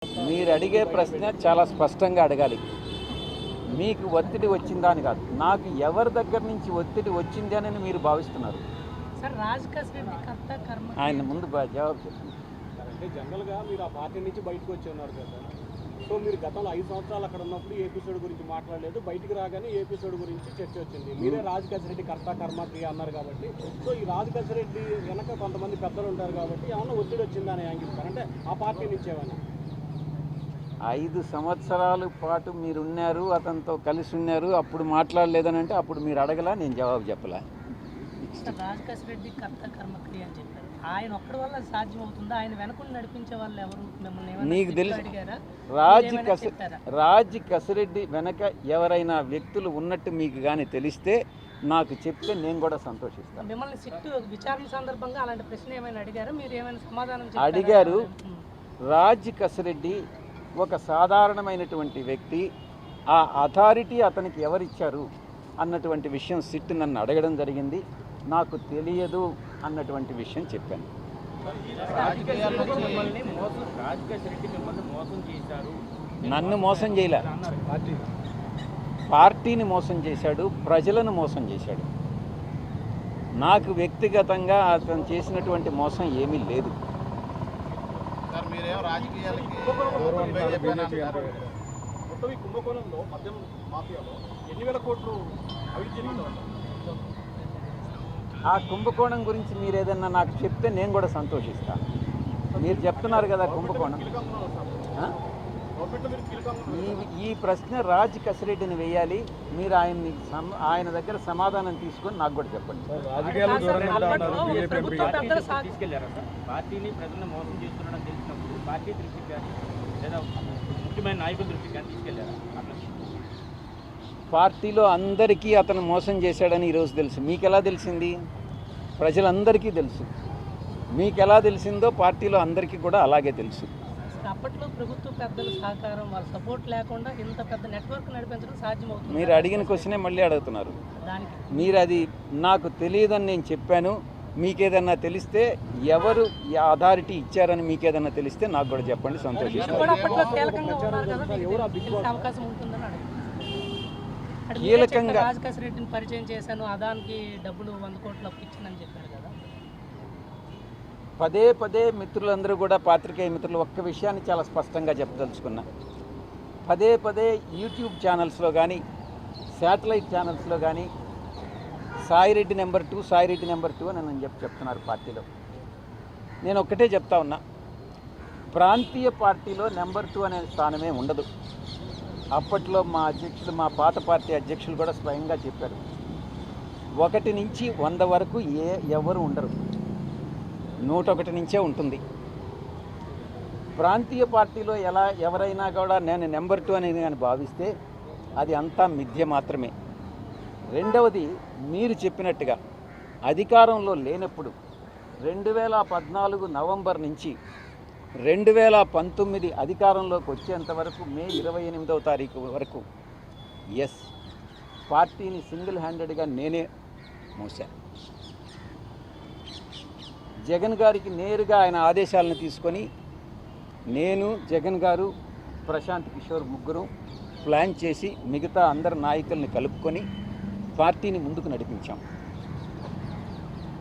మీరు అడిగే ప్రశ్న చాలా స్పష్టంగా అడగాలి. మీకు ఒత్తిడి వచ్చిందా అని కాదు, నాకు ఎవరి దగ్గర నుంచి ఒత్తిడి వచ్చింది అని మీరు భావిస్తున్నారు? సార్ రాజకేశ్ రెడ్డి కర్త కర్మ ఆయన ముందు జవాబు చెప్పండి. అంటే జనరల్గా మీరు ఆ పార్టీ నుంచి బయటకు వచ్చి ఉన్నారు కదా. సో మీరు గతంలో 5 సంవత్సరాలు అక్కడ ఉన్నప్పుడు ఏ ఎపిసోడ్ గురించి మాట్లాడలేదు, బయటికి రాగానే ఏ ఎపిసోడ్ గురించి చర్చ వచ్చింది. మీరే రాజకేశ్ రెడ్డి కర్త కర్మ క్రియ అన్నారు కాబట్టి, సో ఈ రాజకేశ్ రెడ్డి వెనక కొంతమంది పెద్దలు ఉంటారు కాబట్టి ఏమన్నా ఒత్తిడి వచ్చిందని యాంగిస్తారు అంటే ఆ పార్టీ నుంచి ఏమైనా 5 సంవత్సరాల పాటు మీరున్నారు, అతనితో కలిసి ఉన్నారు, అప్పుడు మాట్లాడలేదని అంటే అప్పుడు మీరు అడగలా, నేను జవాబు చెప్పలా. రాజకేశ్ రెడ్డి కర్త కర్మ క్రియ అని చెప్పారు. ఆయన ఒక్కడి వల్ల సాధ్యం అవుతుందా? ఆయన వెనకుండా నడిపించే వాళ్ళు ఎవరు? మిమ్మల్ని నీకు తెలుసు, అడిగారా? రాజ్ కసిరెడ్డి వెనక ఎవరైనా వ్యక్తులు ఉన్నట్టు మీకు కానీ తెలిస్తే నాకు చెప్తే నేను కూడా సంతోషిస్తాను. మిమ్మల్ని సిట్టు విచారణ సందర్భంగా అలాంటి ప్రశ్న ఏమైనా అడిగారా? మీరు ఏమైనా సమాధానం అడిగారు. రాజ్ కసిరెడ్డి ఒక సాధారణమైనటువంటి వ్యక్తి, ఆ అథారిటీ అతనికి ఎవరిచ్చారు అన్నటువంటి విషయం సిట్ నన్ను అడగడం జరిగింది. నాకు తెలియదు అన్నటువంటి విషయం చెప్పాను. నన్ను మోసం చేయలే, పార్టీని మోసం చేశాడు, ప్రజలను మోసం చేశాడు. నాకు వ్యక్తిగతంగా అతను చేసినటువంటి మోసం ఏమీ లేదు. మొత్తం ఈ కుంభకోణంలో మద్యం మాఫియాలో ఎన్ని వేల కోట్లు అవినీతి. ఆ కుంభకోణం గురించి మీరు ఏదన్నా నాకు చెప్తే నేను కూడా సంతోషిస్తాను. మీరు చెప్తున్నారు కదా కుంభకోణం, ఈ ప్రశ్న రాజ్ కసిరెడ్డిని వేయాలి. మీరు ఆయన దగ్గర సమాధానం తీసుకొని నాకు కూడా చెప్పండి. పార్టీని ప్రజలను మోసం చేస్తున్నాడని తెలిసినప్పుడు పార్టీ దృష్టికి లేదా ముఖ్యమైన నాయకుల దృష్టికి తీసుకెళ్లారా? పార్టీలో అందరికీ అతను మోసం చేశాడని ఈరోజు తెలుసు. మీకు ఎలా తెలిసింది? ప్రజలందరికీ తెలుసు. మీకు ఎలా తెలిసిందో పార్టీలో అందరికీ కూడా అలాగే తెలుసు. అప్పట్లో ప్రభుత్వ పెద్దల సహకారం, వాళ్ళ సపోర్ట్ లేకుండా ఇంత పెద్ద నెట్వర్క్ నడిపించడం సాధ్యమవుతుంది. మీరు అడిగిన క్వశ్చనే మళ్ళీ అడుగుతున్నారు. మీరు అది నాకు తెలియదని నేను చెప్పాను. మీకేదన్నా తెలిస్తే ఎవరు ఈ అథారిటీ ఇచ్చారని మీకేదన్నా తెలిస్తే నాకు కూడా చెప్పండి, సంతోషిస్తాను. కీలకంగా రాజకేశ్ రెడ్డిని పరిచయం చేశాను, అదానికి డబ్బులు 100 కోట్లు అప్పు ఇచ్చానని చెప్పారు కదా. పదే పదే మిత్రులందరూ కూడా, పాత్రికేయ మిత్రులు, ఒక్క విషయాన్ని చాలా స్పష్టంగా చెప్పదలుచుకున్నా. పదే పదే యూట్యూబ్ ఛానల్స్లో కానీ శాటిలైట్ ఛానల్స్లో కానీ సాయిరెడ్డి నెంబర్ 2 సాయిరెడ్డి నెంబర్ 2 అని నేను చెప్తున్నారు పార్టీలో. నేను ఒక్కటే చెప్తా ఉన్నా, ప్రాంతీయ పార్టీలో నెంబర్ 2 అనే స్థానమే ఉండదు. అప్పట్లో మా అధ్యక్షులు, మా పాత పార్టీ అధ్యక్షులు కూడా స్వయంగా చెప్పారు, 1 నుంచి 100 వరకు ఎవరు ఉండరు, 101 నుంచే ఉంటుంది. ప్రాంతీయ పార్టీలో ఎవరైనా కూడా నేను నెంబర్ 2 అనేది కానీ భావిస్తే అది అంతా మిథ్య మాత్రమే. రెండవది, మీరు చెప్పినట్టుగా అధికారంలో లేనప్పుడు 2014 నవంబర్ నుంచి 2019 అధికారంలోకి వచ్చేంత వరకు మే 28వ తారీఖు వరకు పార్టీని సింగిల్ హ్యాండెడ్గా నేనే మోసాను. జగన్ గారికి నేరుగా ఆయన ఆదేశాలను తీసుకొని నేను, జగన్ గారు, ప్రశాంత్ కిషోర్ ముగ్గురు ప్లాన్ చేసి మిగతా అందరు నాయకుల్ని కలుపుకొని పార్టీని ముందుకు నడిపించాం.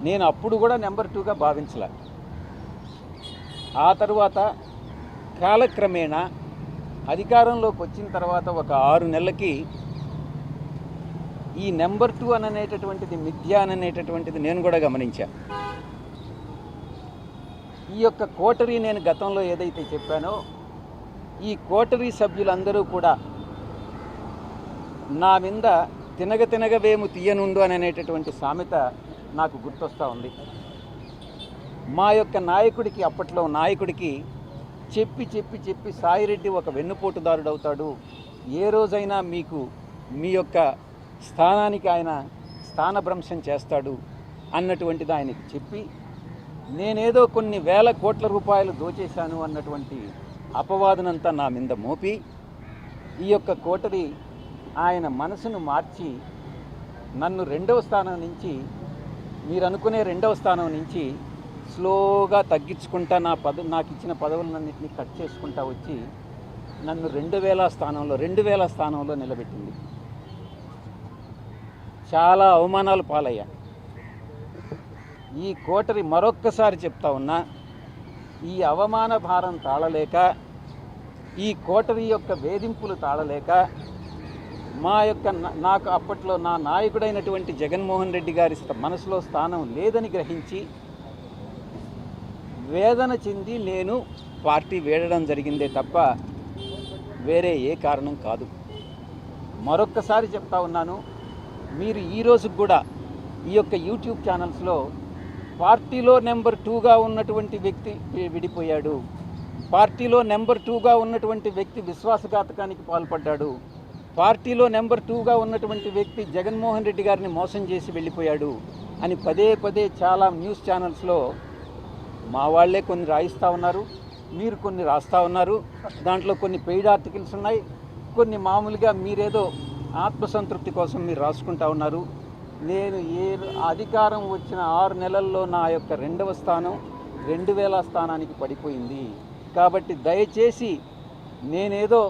నేను అప్పుడు కూడా నెంబర్ 2గా భావించలే. ఆ తర్వాత కాలక్రమేణా అధికారంలోకి వచ్చిన తర్వాత ఒక 6 నెలలకి ఈ నెంబర్ 2 అనేటటువంటిది మిథ్య అనేటటువంటిది నేను కూడా గమనించాను. ఈ యొక్క కోటరీ నేను గతంలో ఏదైతే చెప్పానో, ఈ కోటరీ సభ్యులందరూ కూడా నా మీద తినగవేము తీయనుండు అనేటటువంటి సామెత నాకు గుర్తొస్తూ ఉంది. మా యొక్క నాయకుడికి, అప్పట్లో నాయకుడికి చెప్పి సాయిరెడ్డి ఒక వెన్నుపోటుదారుడు అవుతాడు, ఏ రోజైనా మీకు మీ యొక్క స్థానానికి ఆయన స్థానభ్రంశం చేస్తాడు అన్నటువంటిది ఆయనకి చెప్పి, నేనేదో కొన్ని వేల కోట్ల రూపాయలు దోచేశాను అన్నటువంటి అపవాదనంతా నా మీద మోపి, ఈ యొక్క కోటరీ ఆయన మనసును మార్చి నన్ను 2వ స్థానం నుంచి, మీరు అనుకునే 2వ స్థానం నుంచి స్లోగా తగ్గించుకుంటా నాకు ఇచ్చిన పదవులన్నింటినీ కట్ చేసుకుంటా వచ్చి నన్ను 2000 స్థానంలో నిలబెట్టింది. చాలా అవమానాలు పాలయ్యా. ఈ కోటరి మరొక్కసారి చెప్తా ఉన్నా, ఈ అవమాన భారం తాళలేక, ఈ కోటరి యొక్క వేధింపులు తాళలేక, నాకు అప్పట్లో నా నాయకుడైనటువంటి జగన్మోహన్ రెడ్డి గారి మనసులో స్థానం లేదని గ్రహించి వేదన చెంది నేను పార్టీ వీడడం జరిగిందే తప్ప వేరే ఏ కారణం కాదు. మరొక్కసారి చెప్తా ఉన్నాను, మీరు ఈ రోజుకు కూడా ఈ యొక్క యూట్యూబ్ ఛానల్స్లో పార్టీలో నెంబర్ 2గా ఉన్నటువంటి వ్యక్తి విడిపోయాడు, పార్టీలో నెంబర్ 2గా ఉన్నటువంటి వ్యక్తి విశ్వాసఘాతకానికి పాల్పడ్డాడు, పార్టీలో నెంబర్ 2గా ఉన్నటువంటి వ్యక్తి జగన్మోహన్ రెడ్డి గారిని మోసం చేసి వెళ్ళిపోయాడు అని పదే చాలా న్యూస్ ఛానల్స్లో మా వాళ్ళే కొన్ని రాయిస్తూ ఉన్నారు, మీరు కొన్ని రాస్తూ ఉన్నారు. దాంట్లో కొన్ని పెయిడ్ ఆర్టికల్స్ ఉన్నాయి, కొన్ని మామూలుగా మీరేదో ఆత్మసంతృప్తి కోసం మీరు రాసుకుంటా ఉన్నారు. నేను అధికారం వచ్చిన 6 నెలల్లో నా యొక్క 2వ స్థానం 2000 స్థానానికి పడిపోయింది. కాబట్టి దయచేసి నేనేదో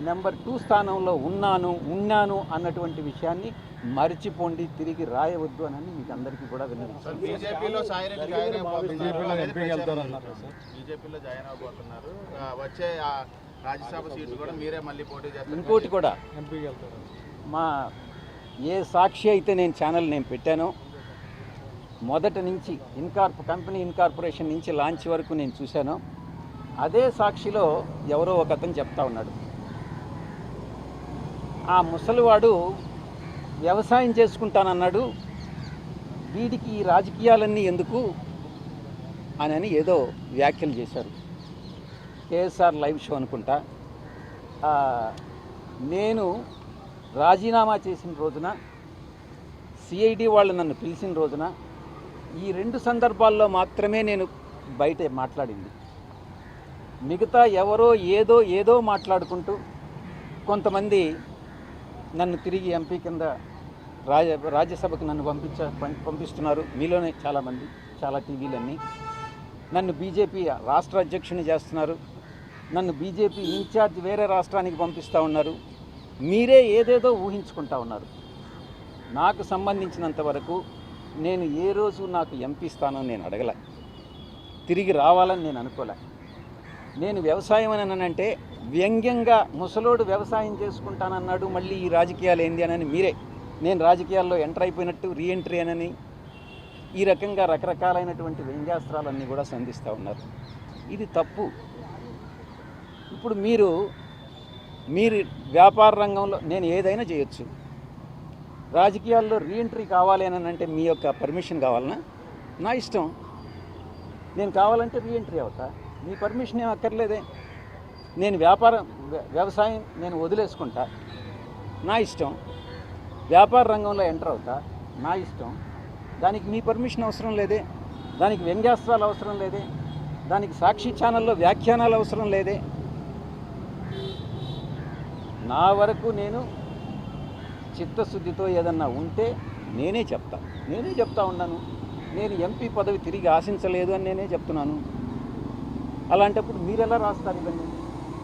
నెంబర్ 2 స్థానంలో ఉన్నాను అన్నటువంటి విషయాన్ని మర్చిపోండి, తిరిగి రాయవద్దు అని మీకు అందరికీ కూడా విన్నవిస్తున్నాను. బీజేపీలో జాయిన్ అవబోతున్నారు. వచ్చే రాజ్యసభ సీట్లు కూడా మీరే మళ్ళీ పోటీ చేస్తారు. ఇంకోటి కూడా, ఏ సాక్షి అయితే నేను ఛానల్ పెట్టానో మొదటి నుంచి కంపెనీ ఇన్కార్పొరేషన్ నుంచి లాంచ్ వరకు నేను చూశాను. అదే సాక్షిలో ఎవరో ఒక అతను చెప్తా ఉన్నాడు, ఆ ముసలివాడు వ్యవసాయం చేసుకుంటానన్నాడు, వీడికి ఈ రాజకీయాలన్నీ ఎందుకు అని ఏదో వ్యాఖ్యలు చేశారు. కేఎస్ఆర్ లైవ్ షో అనుకుంటా. నేను రాజీనామా చేసిన రోజున, సిఐడి వాళ్ళు నన్ను పిలిచిన రోజున, ఈ 2 సందర్భాల్లో మాత్రమే నేను బయట మాట్లాడింది. మిగతా ఎవరో ఏదో మాట్లాడుకుంటూ కొంతమంది నన్ను తిరిగి ఎంపీ కింద రాజ్యసభకు నన్ను పంపిస్తున్నారు. మీలోనే చాలామంది, చాలా టీవీలన్నీ నన్ను బీజేపీ రాష్ట్ర అధ్యక్షుని చేస్తున్నారు, నన్ను బీజేపీ ఇన్ఛార్జ్ వేరే రాష్ట్రానికి పంపిస్తూ ఉన్నారు. మీరే ఏదేదో ఊహించుకుంటా ఉన్నారు. నాకు సంబంధించినంత వరకు నేను ఏ రోజు నాకు ఎంపీ స్థానం నేను అడగలే, తిరిగి రావాలని నేను అనుకోలే. నేను వ్యవసాయం అని అంటే వ్యంగ్యంగా ముసలోడు వ్యవసాయం చేసుకుంటానన్నాడు, మళ్ళీ ఈ రాజకీయాలు ఏంది అని మీరే నేను రాజకీయాల్లో ఎంటర్ అయిపోయినట్టు రీఎంట్రీ అని ఈ రకంగా రకరకాలైనటువంటి వ్యంగ్యాస్త్రాలన్నీ కూడా సంధిస్తూ ఉన్నారు. ఇది తప్పు. ఇప్పుడు మీరు వ్యాపార రంగంలో నేను ఏదైనా చేయొచ్చు, రాజకీయాల్లో రీఎంట్రీ కావాలి అని అంటే మీ యొక్క పర్మిషన్ కావాలన్నా నా ఇష్టం. నేను కావాలంటే రీఎంట్రీ అవుతా, మీ పర్మిషన్ ఏం అక్కర్లేదే. నేను వ్యవసాయం నేను వదిలేసుకుంటా, నా ఇష్టం. వ్యాపార రంగంలో ఎంటర్ అవుతా, నా ఇష్టం. దానికి మీ పర్మిషన్ అవసరం లేదే, దానికి వ్యంగ్యాస్త్రాలు అవసరం లేదే, దానికి సాక్షి ఛానల్లో వ్యాఖ్యానాలు అవసరం లేదే. నా వరకు నేను చిత్తశుద్ధితో ఏదన్నా ఉంటే నేనే చెప్తా ఉన్నాను. నేను ఎంపీ పదవి తిరిగి ఆశించలేదు అని నేనే చెప్తున్నాను. అలాంటప్పుడు మీరెలా రాస్తారు ఇవన్నీ?